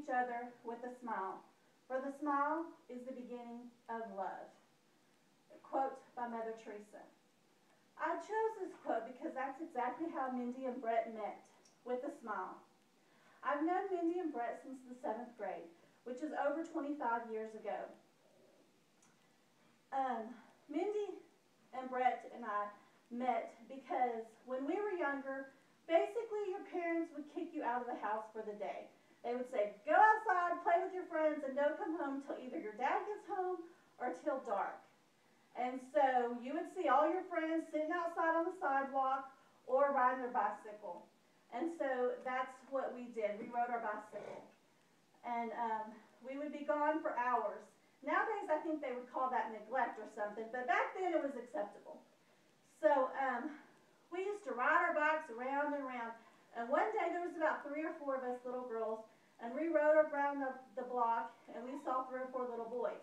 each other with a smile, for the smile is the beginning of love. A quote by Mother Teresa. I chose this quote because that's exactly how Mindy and Brett met, with a smile. I've known Mindy and Brett since the 7th grade, which is over 25 years ago. Mindy and Brett and I met because when we were younger, basically your parents would kick you out of the house for the day. They would say, go outside, play with your friends, and don't come home till either your dad gets home or till dark. And so you would see all your friends sitting outside on the sidewalk or riding their bicycle. And so that's what we did. We rode our bicycle. And we would be gone for hours. Nowadays, I think they would call that neglect or something, but back then it was acceptable. So we used to ride our bikes around and around. And one day there was about 3 or 4 of us little girls, and we rode around the block, and we saw 3 or 4 little boys.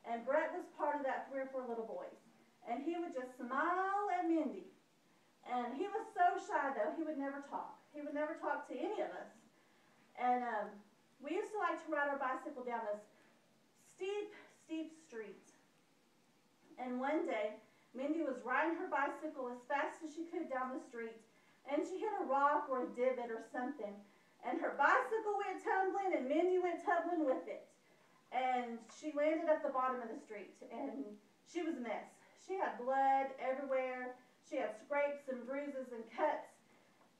And Brett was part of that 3 or 4 little boys. And he would just smile at Mindy. And he was so shy, though, he would never talk. He would never talk to any of us. And we used to like to ride our bicycle down this steep, steep street. And one day, Mindy was riding her bicycle as fast as she could down the street, and she hit a rock or a divot or something. And her bicycle went tumbling, and Mindy went tumbling with it. And she landed at the bottom of the street, and she was a mess. She had blood everywhere. She had scrapes and bruises and cuts,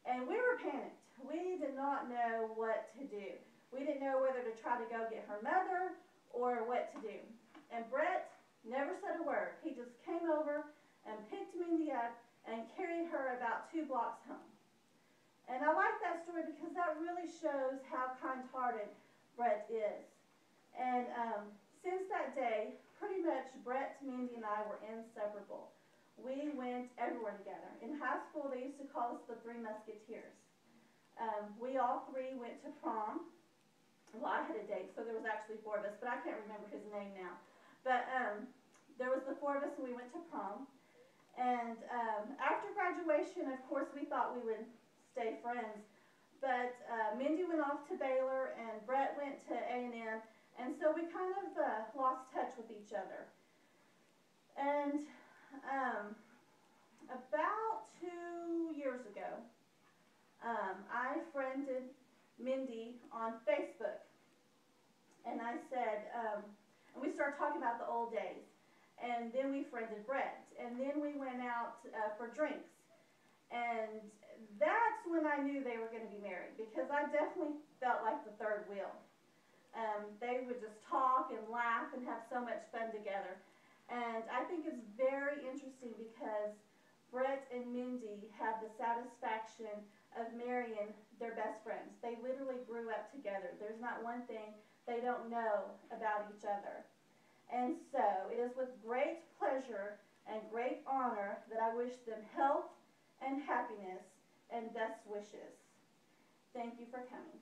and we were panicked. We did not know what to do. We didn't know whether to try to go get her mother or what to do. And Brett never said a word. He just came over and picked Mindy up and carried her about 2 blocks home. And I like that story because that really shows how kind-hearted Brett is. And since that day, pretty much Brett, Mindy, and I were inseparable. We went everywhere together. In high school, they used to call us the 3 Musketeers. We all 3 went to prom. Well, I had a date, so there was actually 4 of us, but I can't remember his name now. But there was the 4 of us, and we went to prom. And after graduation, of course, we thought we would stay friends. But Mindy went off to Baylor, and Brett went to A&M, and so we kind of lost touch with each other. And about 2 years ago, I friended Mindy on Facebook, and I said, and we started talking about the old days, and then we friended Brett, and then we went out for drinks, and that's when I knew they were going to be married, because I definitely felt like the 3rd wheel. They would just talk and laugh and have so much fun together, and I think it's very interesting because Brett and Mindy have the satisfaction of marrying their best friends. They literally grew up together. There's not one thing they don't know about each other. And so it is with great pleasure and great honor that I wish them health and happiness and best wishes. Thank you for coming.